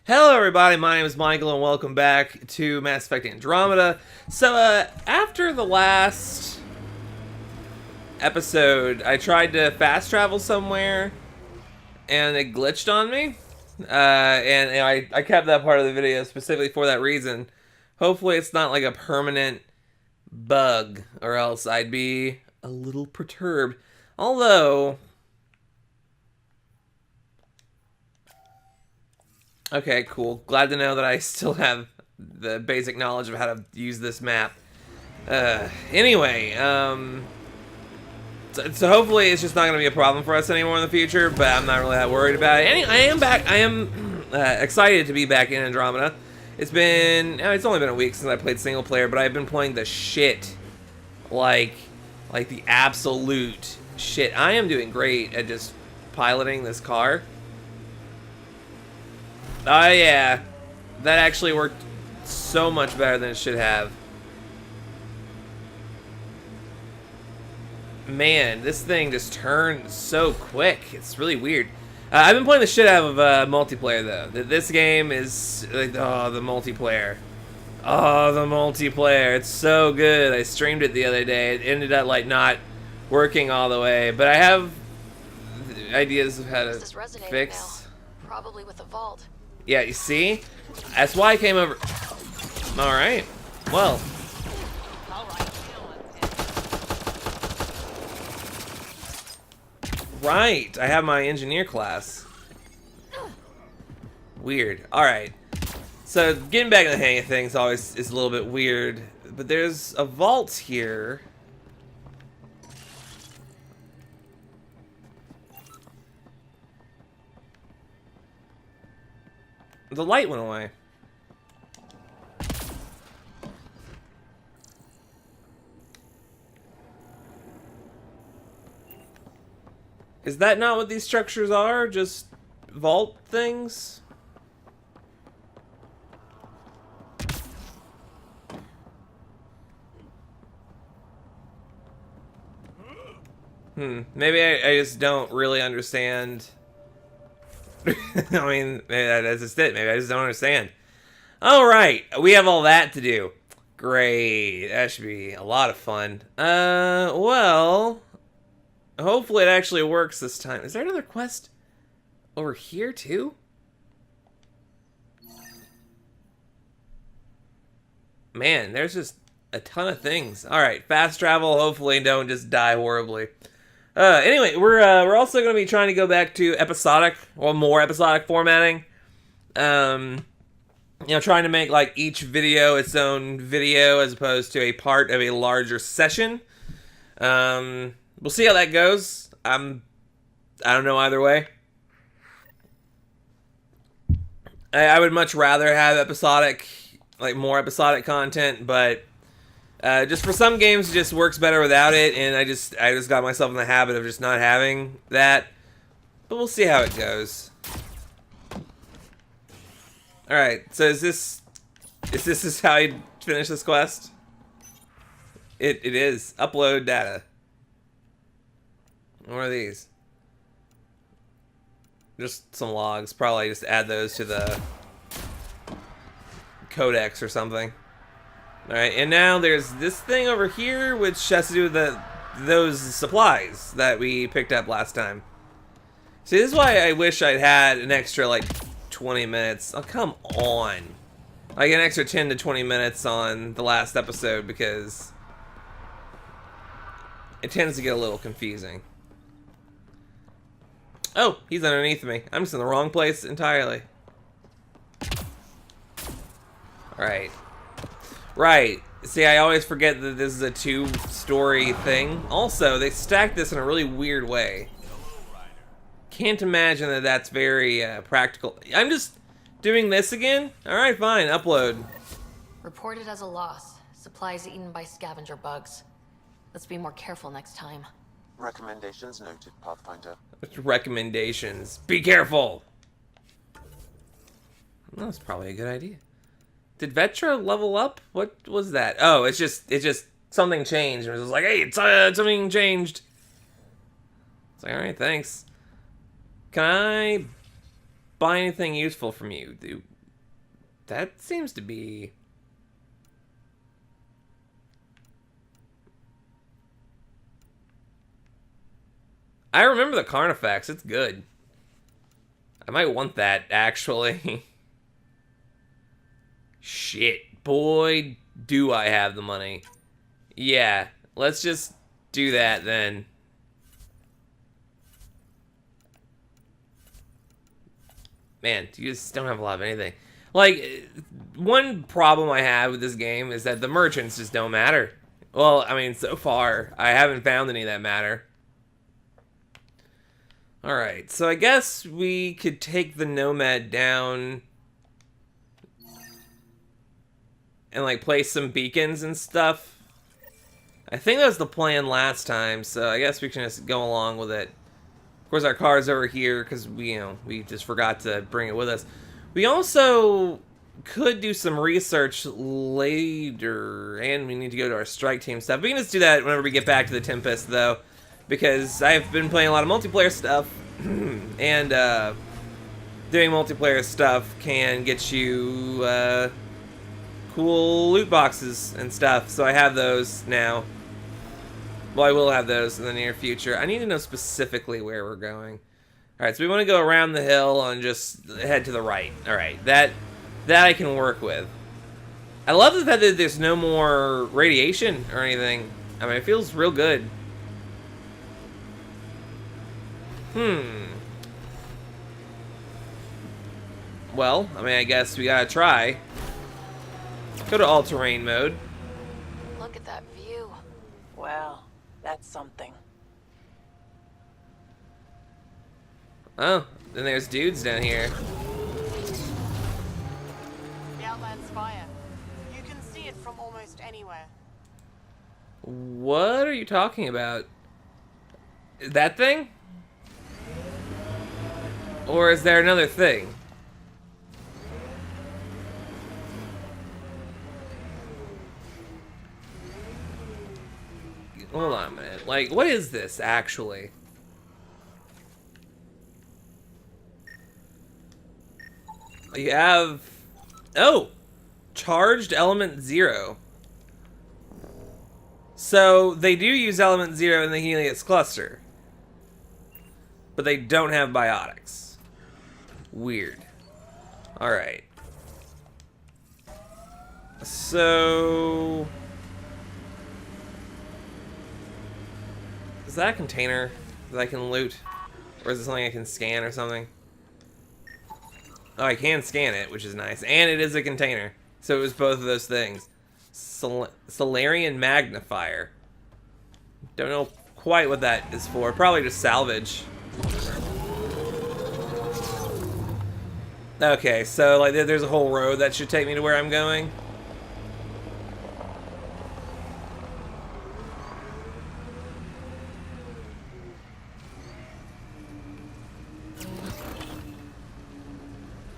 Hello everybody, my name is Michael and welcome back to Mass Effect Andromeda. So, after the last episode, I tried to fast travel somewhere and it glitched on me. And I kept that part of the video specifically for that reason. Hopefully it's not like a permanent bug or else I'd be a little perturbed. Although... Okay, cool. Glad to know that I still have the basic knowledge of how to use this map. Anyway, so hopefully it's just not going to be a problem for us anymore in the future, but I'm not really that worried about it. I am back. I am excited to be back in Andromeda. It's only been a week since I played single player, but I've been playing the shit. Like the absolute shit. I am doing great at just piloting this car. Oh yeah, that actually worked so much better than it should have. Man, this thing just turned so quick. It's really weird. I've been playing the shit out of multiplayer though. This game is the multiplayer. Oh, the multiplayer. It's so good. I streamed it the other day. It ended up like not working all the way, but I have ideas of how to fix. Now. Probably with the vault. Yeah, you see? That's why I came over. Alright. Well. Right. I have my engineer class. Weird. Alright. So, getting back in the hang of things always is a little bit weird. But there's a vault here. The light went away. Is that not what these structures are? Just vault things? Maybe I just don't really understand. I mean, that's just it. Maybe I just don't understand. All right, we have all that to do. Great. That should be a lot of fun. Well, hopefully it actually works this time. Is there another quest over here too? Man, there's just a ton of things. All right, fast travel. Hopefully, don't just die horribly. Anyway, we're also going to be trying to go back to episodic, or more episodic formatting. You know, trying to make like each video its own video as opposed to a part of a larger session. We'll see how that goes. I don't know either way. I would much rather have episodic, like more episodic content, but just for some games, it just works better without it, and I just got myself in the habit of just not having that. But we'll see how it goes. All right, so is this how you finish this quest? It is. Upload data. What are these? Just some logs. Probably just add those to the codex or something. Alright, and now there's this thing over here, which has to do with those supplies that we picked up last time. See, this is why I wish I'd had an extra, like, 20 minutes. Oh, come on. Like, an extra 10 to 20 minutes on the last episode, because it tends to get a little confusing. Oh, he's underneath me. I'm just in the wrong place entirely. Alright. Right. See, I always forget that this is a two-story thing. Also, they stacked this in a really weird way. Can't imagine that that's very practical. I'm just doing this again? Alright, fine. Upload. Reported as a loss. Supplies eaten by scavenger bugs. Let's be more careful next time. Recommendations noted, Pathfinder. Recommendations. Be careful! That's probably a good idea. Did Vetra level up? What was that? Oh, it's just something changed. It was just like, hey, it's something changed. It's like, all right, thanks. Can I buy anything useful from you. That seems to be... I remember the Carnifex. It's good. I might want that, actually. Shit. Boy, do I have the money. Yeah, let's just do that then. Man, you just don't have a lot of anything. Like, one problem I have with this game is that the merchants just don't matter. Well, I mean, so far, I haven't found any that matter. Alright, so I guess we could take the Nomad down and, like, place some beacons and stuff. I think that was the plan last time, so I guess we can just go along with it. Of course, our car's over here because we just forgot to bring it with us. We also could do some research later, and we need to go to our strike team stuff. We can just do that whenever we get back to the Tempest, though, because I've been playing a lot of multiplayer stuff, and doing multiplayer stuff can get you cool loot boxes and stuff, so I have those now. Well, I will have those in the near future. I need to know specifically where we're going. Alright, so we want to go around the hill and just head to the right. Alright, that I can work with. I love the fact that there's no more radiation or anything. I mean, it feels real good. Well, I mean, I guess we gotta try. Go to all-terrain mode. Look at that view. Well, that's something. Oh, then there's dudes down here. The Outland's fire. You can see it from almost anywhere. What are you talking about? That thing? Or is there another thing? Hold on a minute. Like, what is this, actually? You have... Oh! Charged element 0. So, they do use element 0 in the Helios cluster. But they don't have biotics. Weird. Alright. So... Is that a container that I can loot? Or is it something I can scan or something? Oh, I can scan it, which is nice. And it is a container. So it was both of those things. Solarian magnifier. Don't know quite what that is for. Probably just salvage. Okay, so like there's a whole road that should take me to where I'm going.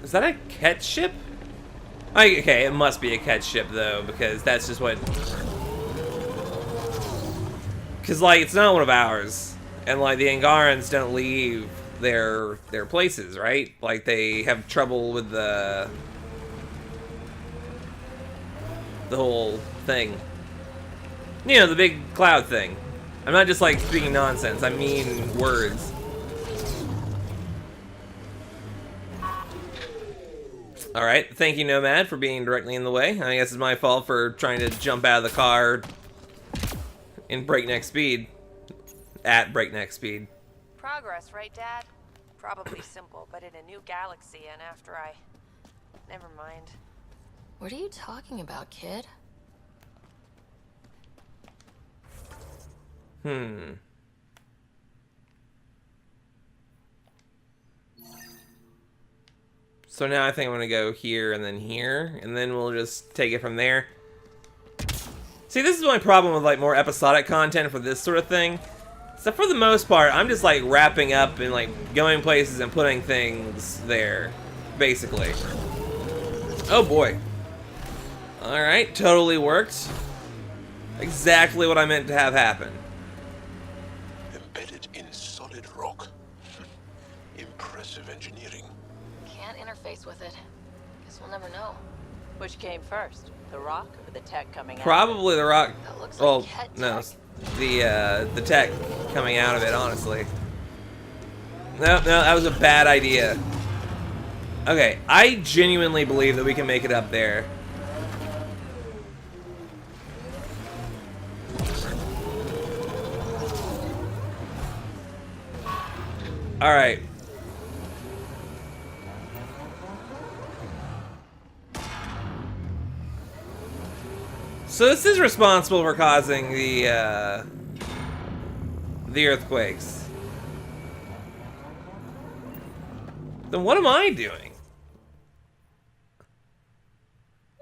Is that a catch ship? Okay, it must be a catch ship though, because that's just what... Because like, it's not one of ours. And like, the Angarans don't leave their places, right? Like, they have trouble with the whole thing. You know, the big cloud thing. I'm not just like speaking nonsense, I mean words. Alright, thank you, Nomad, for being directly in the way. I guess it's my fault for trying to jump out of the car in breakneck speed. At breakneck speed. Progress, right, Dad? Probably simple, but in a new galaxy, and after I... Never mind. What are you talking about, kid? So now I think I'm gonna go here, and then we'll just take it from there. See, this is my problem with like more episodic content for this sort of thing. So for the most part, I'm just like wrapping up and like going places and putting things there, basically. Oh boy. Alright, totally worked. Exactly what I meant to have happen. Embedded in solid rock. Impressive engineering. can't interface with it. Guess we'll never know. Which came first, the rock or the tech coming out? Probably the rock. That looks Well, like Ket no, tech. the tech coming out of it. Honestly, no, that was a bad idea. Okay, I genuinely believe that we can make it up there. All right. So this is responsible for causing the earthquakes. Then what am I doing?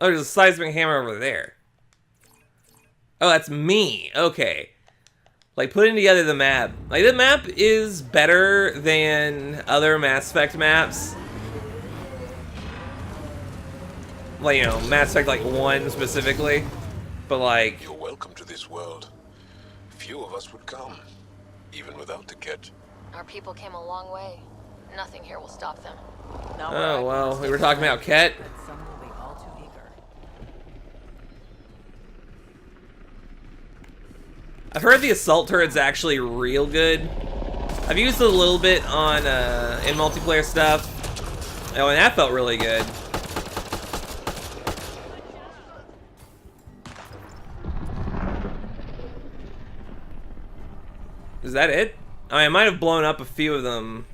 Oh, there's a seismic hammer over there. Oh, that's me. Okay. Like, putting together the map. Like, the map is better than other Mass Effect maps. Like, you know, Mass Effect, like, 1 specifically. But, like... You're welcome to this world. Few of us would come, even without the kit. Our people came a long way. Nothing here will stop them. Oh, well, we were talking about Ket. Some will be all too eager. I've heard the assault turret's actually real good. I've used it a little bit on in multiplayer stuff. Oh, and that felt really good. Is that it? I might have blown up a few of them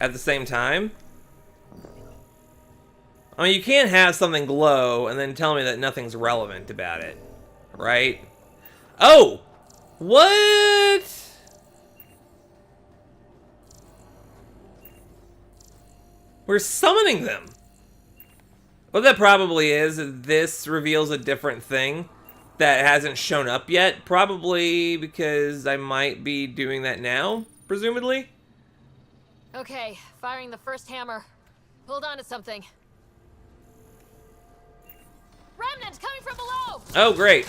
at the same time. I mean, you can't have something glow and then tell me that nothing's relevant about it, right? Oh! What? We're summoning them. What that probably is this reveals a different thing that hasn't shown up yet. Probably because I might be doing that now, presumably. Okay, firing the first hammer. Hold on to something. Remnants coming from below! Oh, great.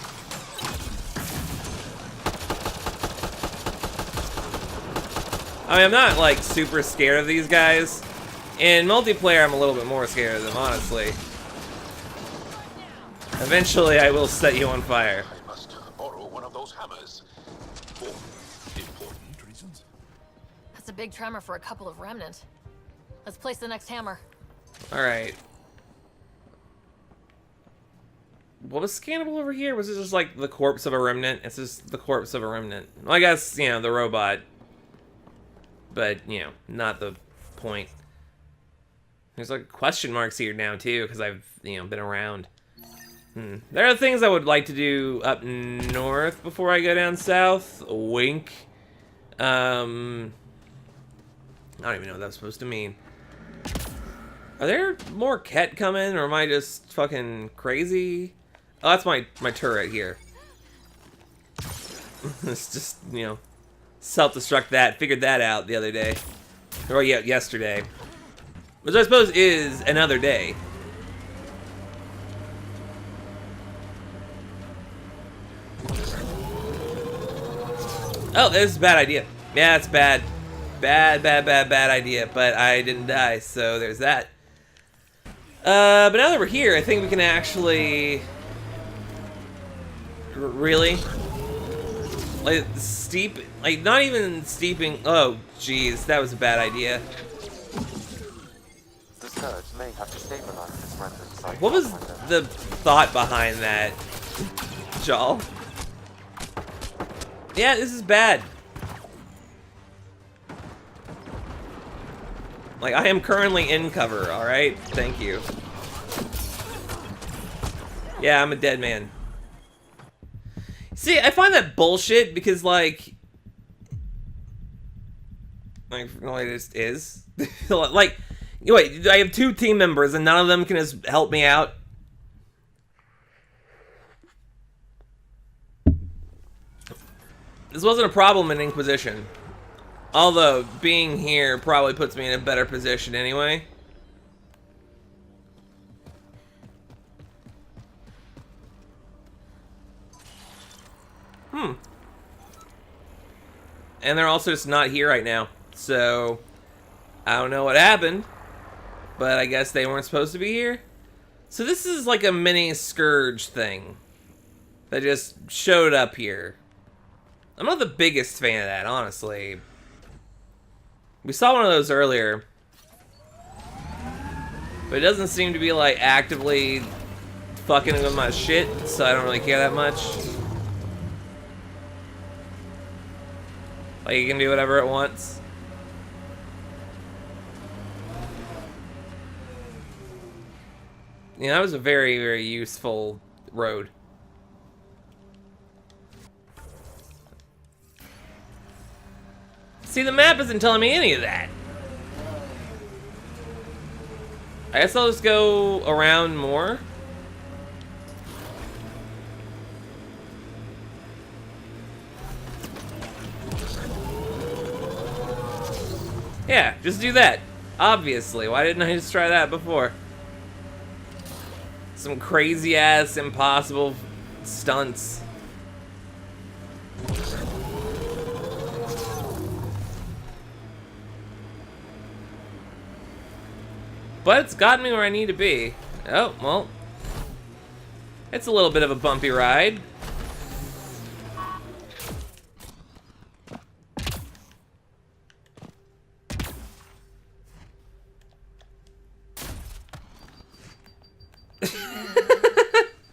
I mean, I'm not, like, super scared of these guys. In multiplayer, I'm a little bit more scared of them, honestly. Eventually, I will set you on fire. I must borrow one of those hammers. For important reasons. That's a big tremor for a couple of remnant. Let's place the next hammer. Alright. What was scannable over here? Was it just, like, the corpse of a remnant? It's just the corpse of a remnant. Well, I guess, you know, the robot. But, you know, not the point. There's, like, question marks here now, too, because I've, you know, been around. There are things I would like to do up north before I go down south. Wink. I don't even know what that was supposed to mean. Are there more Ket coming, or am I just fucking crazy? Oh, that's my turret here. It's just, you know, self-destruct that. Figured that out the other day. Or, yeah, yesterday. Which I suppose is another day. Oh, this is a bad idea. Yeah, it's bad. Bad idea. But I didn't die, so there's that. But now that we're here, I think we can actually... Really? Like, steep... Like, not even steeping... Oh, jeez, that was a bad idea. The surge may have to stabilize this rendered site. What was the thought behind that, Jal? Yeah, this is bad. Like, I am currently in cover, alright? Thank you. Yeah, I'm a dead man. See, I find that bullshit because, like... no, it just is. Like, wait, I have 2 team members and none of them can just help me out? This wasn't a problem in Inquisition. Although, being here probably puts me in a better position anyway. And they're also just not here right now. So, I don't know what happened. but I guess they weren't supposed to be here. So this is like a mini Scourge thing that just showed up here. I'm not the biggest fan of that, honestly. We saw one of those earlier, but it doesn't seem to be like actively fucking with my shit, so I don't really care that much. Like, it can do whatever it wants. Yeah, that was a very, very useful road. See, the map isn't telling me any of that. I guess I'll just go around more. Yeah, just do that. Obviously. Why didn't I just try that before? Some crazy ass impossible stunts. But it's gotten me where I need to be. Oh, well. It's a little bit of a bumpy ride.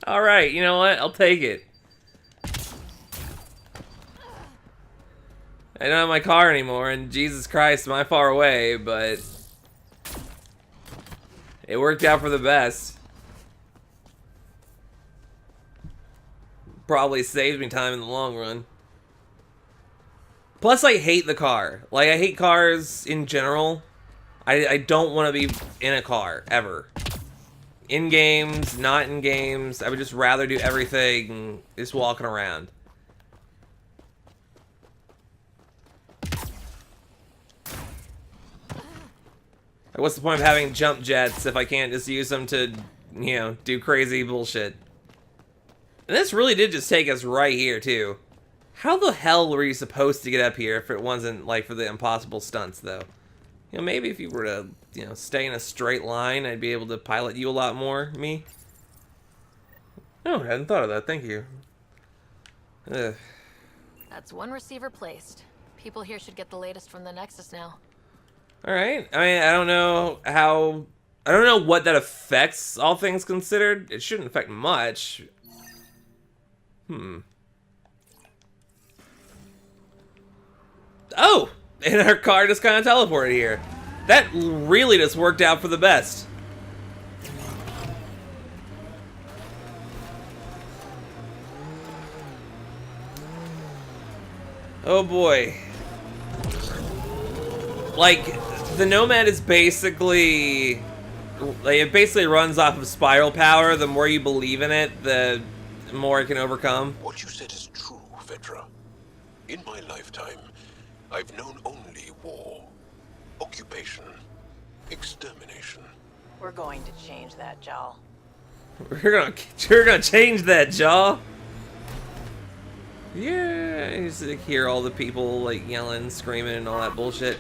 Alright, you know what? I'll take it. I don't have my car anymore, and Jesus Christ, am I far away, but it worked out for the best. Probably saved me time in the long run. Plus, I hate the car. Like, I hate cars in general. I don't want to be in a car, ever. In games, not in games. I would just rather do everything just walking around. What's the point of having jump jets if I can't just use them to, you know, do crazy bullshit? And this really did just take us right here, too. How the hell were you supposed to get up here if it wasn't, like, for the impossible stunts, though? You know, maybe if you were to, you know, stay in a straight line, I'd be able to pilot you a lot more, me. Oh, I hadn't thought of that, thank you. Ugh. That's one receiver placed. People here should get the latest from the Nexus now. Alright, I mean, I don't know how... I don't know what that affects, all things considered. It shouldn't affect much. Oh! And our car just kind of teleported here. That really just worked out for the best. Oh boy. Like, the Nomad is basically... like, it basically runs off of spiral power. The more you believe in it, the more it can overcome. What you said is true, Vedra. In my lifetime, I've known only war, occupation, extermination. We're going to change that, Jal. We're gonna change that, Jaw. Yeah, you just like, hear all the people like yelling, screaming, and all that bullshit.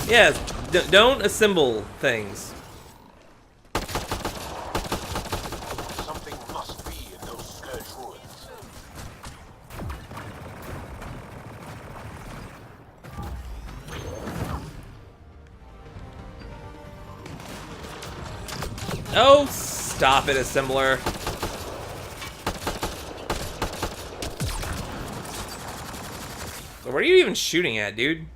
Yeah, don't assemble things. Something must be in those Scourge ruins. Oh, stop it, assembler. What are you even shooting at, dude?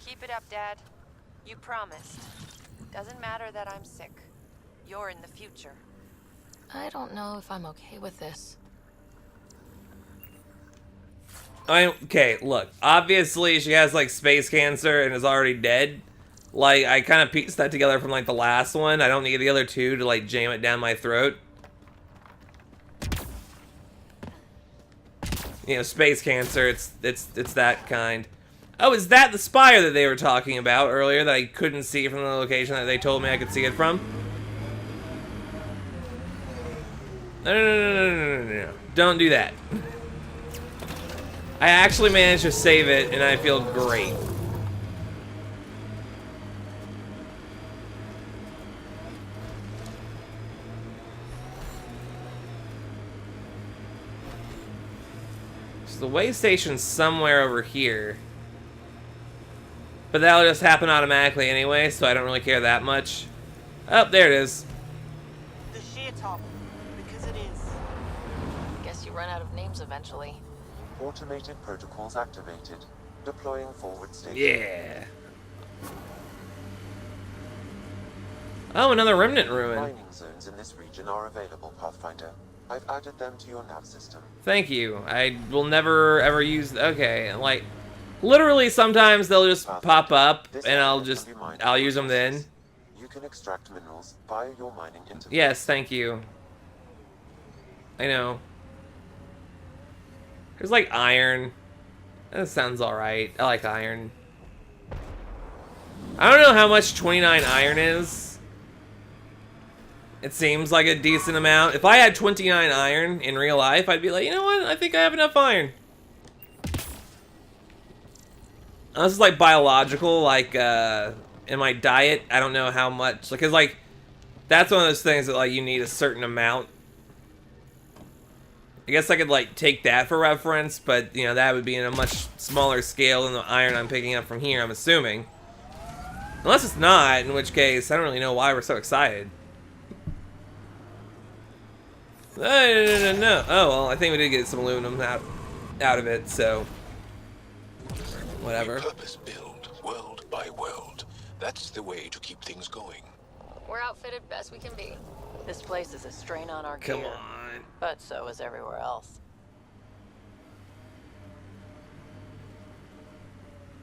Keep it up, Dad. You promised. Doesn't matter that I'm sick. You're in the future. I don't know if I'm okay with this. Okay, look. Obviously, she has, like, space cancer and is already dead. Like, I kind of pieced that together from, like, the last one. I don't need the other two to, like, jam it down my throat. You know, space cancer, it's that kind. Oh, is that the spire that they were talking about earlier that I couldn't see from the location that they told me I could see it from? No. Don't do that. I actually managed to save it, and I feel great. So the way station's somewhere over here. But that'll just happen automatically anyway, so I don't really care that much. Oh, there it is. The sheer top, because it is. Guess you run out of names eventually. Automated protocols activated. Deploying forward station. Yeah. Oh, another remnant ruin. Mining zones in this region are available, Pathfinder. I've added them to your nav system. Thank you. I will never ever use. Okay, like literally sometimes they'll just pop up and I'll use them then. You can extract minerals via your mining interface. Yes, thank you. I know. There's like iron. That sounds alright. I like iron. I don't know how much 29 iron is. It seems like a decent amount. If I had 29 iron in real life, I'd be like, you know what? I think I have enough iron. This is like biological, like in my diet, I don't know how much. Because like, that's one of those things that like you need a certain amount. I guess I could like take that for reference, but you know, that would be in a much smaller scale than the iron I'm picking up from here, I'm assuming. Unless it's not, in which case, I don't really know why we're so excited. No. Oh, well, I think we did get some aluminum out of it, so... whatever. We purpose build, world by world. That's the way to keep things going. We're outfitted best we can be. This place is a strain on our Come gear. on. But so is everywhere else.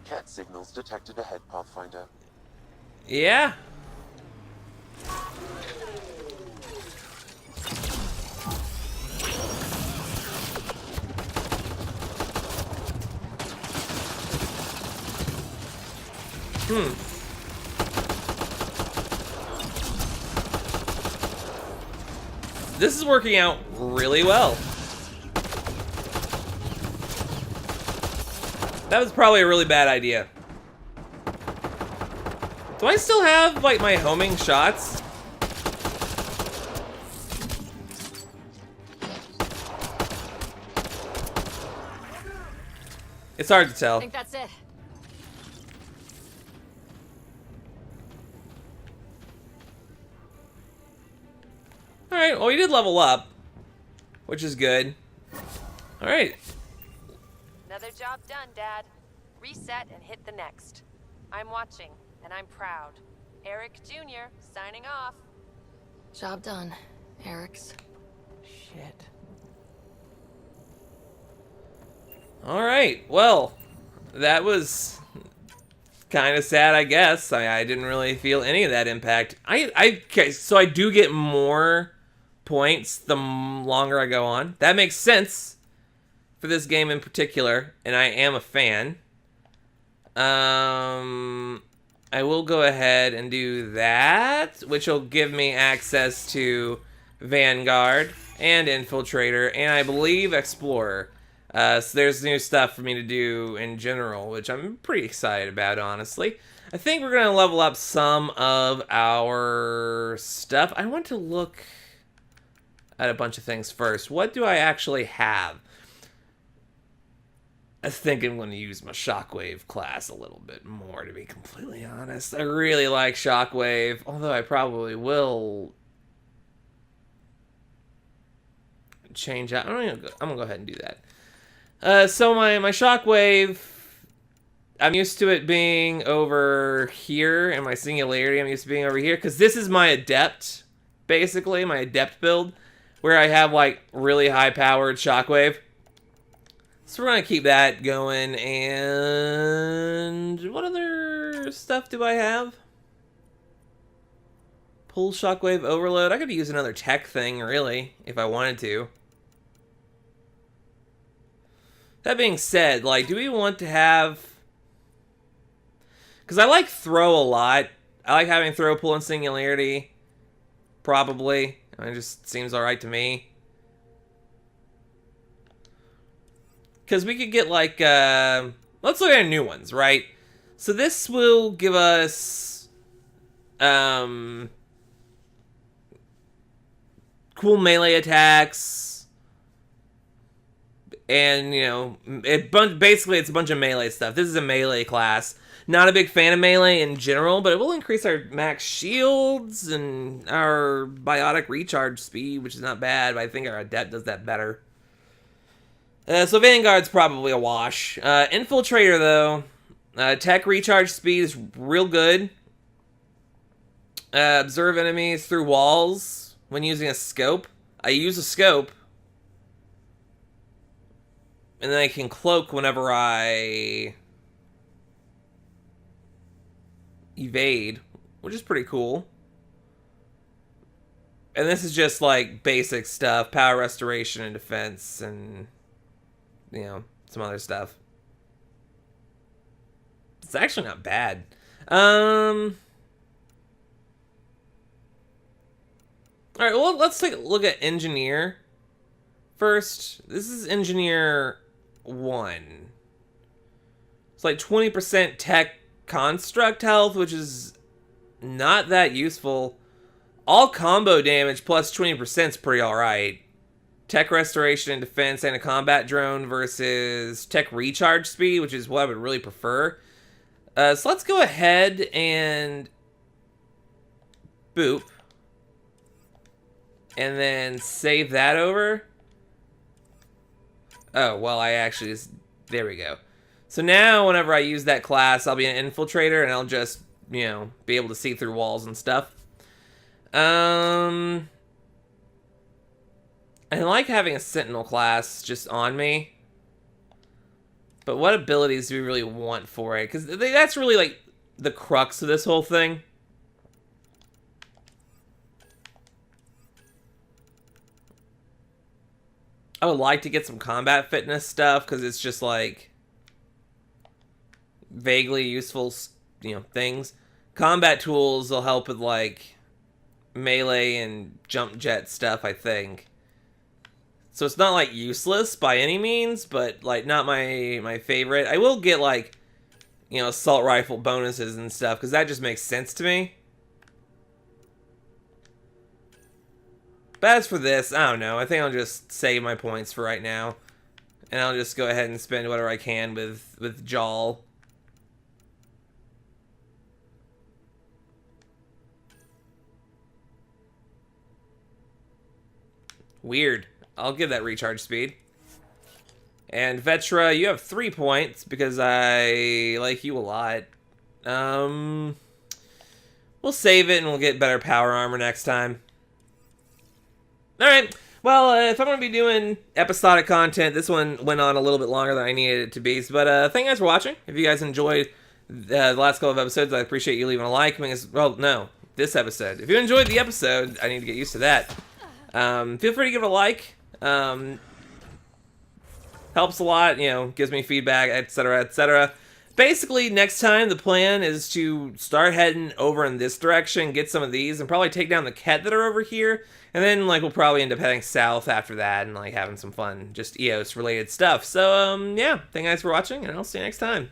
Cat signals detected ahead, Pathfinder. Yeah? This is working out really well. That was probably a really bad idea. Do I still have, like, my homing shots? It's hard to tell. I think that's it. Alright, well, we did level up, which is good. Alright. Another job done, Dad. Reset and hit the next. I'm watching, and I'm proud. Eric Jr. signing off. Job done, Eric's. Shit. Alright, well, that was kind of sad, I guess. I didn't really feel any of that impact. Okay, so I do get more points the longer I go on. That makes sense for this game in particular, and I am a fan. I will go ahead and do that, which will give me access to Vanguard and Infiltrator, and I believe Explorer. So there's new stuff for me to do in general, which I'm pretty excited about, honestly. I think we're going to level up some of our stuff. I want to look at a bunch of things first. What do I actually have? I think I'm going to use my Shockwave class a little bit more, to be completely honest. I really like Shockwave, although I probably will change out. I'm going to go ahead and do that. So my Shockwave, I'm used to it being over here, and my Singularity I'm used to being over here, because this is my Adept, basically, my Adept build, where I have, like, really high-powered Shockwave. So we're going to keep that going, and what other stuff do I have? Pull Shockwave Overload. I could use another tech thing, really, if I wanted to. That being said, like, do we want to have... Because I like Throw a lot. I like having Throw, Pull, and Singularity. Probably. It just seems alright to me. Because we could get, like, let's look at new ones, right? So this will give us, cool melee attacks. And, you know, basically it's a bunch of melee stuff. This is a melee class. Not a big fan of melee in general, but it will increase our max shields and our biotic recharge speed, which is not bad, but I think our adept does that better. So Vanguard's probably a wash. Infiltrator, though, tech recharge speed is real good. Observe enemies through walls when using a scope. I use a scope. And then I can cloak whenever I evade, which is pretty cool. And this is just like basic stuff, power restoration and defense, and you know, some other stuff. It's actually not bad. Alright, well, let's take a look at Engineer first. This is Engineer 1. It's like 20% tech construct health, which is not that useful. All combo damage plus 20% is pretty alright. Tech restoration and defense and a combat drone versus tech recharge speed, which is what I would really prefer. So let's go ahead and boop. And then save that over. Oh, well, I actually just... There we go. So now, whenever I use that class, I'll be an infiltrator, and I'll just, you know, be able to see through walls and stuff. I like having a sentinel class just on me. But what abilities do we really want for it? Because that's really, like, the crux of this whole thing. I would like to get some combat fitness stuff, because it's just, like, vaguely useful, you know, things. Combat tools will help with, like, melee and jump jet stuff, I think. So it's not, like, useless by any means, but, like, not my favorite. I will get, like, you know, assault rifle bonuses and stuff, because that just makes sense to me. But as for this, I don't know. I think I'll just save my points for right now. And I'll just go ahead and spend whatever I can with Jawl. Weird. I'll give that recharge speed. And Vetra, you have 3 points because I like you a lot. We'll save it and we'll get better power armor next time. Alright, well, if I'm going to be doing episodic content, this one went on a little bit longer than I needed it to be. But thank you guys for watching. If you guys enjoyed the last couple of episodes, I appreciate you leaving a like. Well, no, this episode. If you enjoyed the episode, I need to get used to that. Feel free to give it a like. Helps a lot, you know, gives me feedback, etc., etc. Basically, next time the plan is to start heading over in this direction, get some of these, and probably take down the Ket that are over here. And then, like, we'll probably end up heading south after that and, like, having some fun, just EOS-related stuff. So, yeah, thank you guys for watching, and I'll see you next time.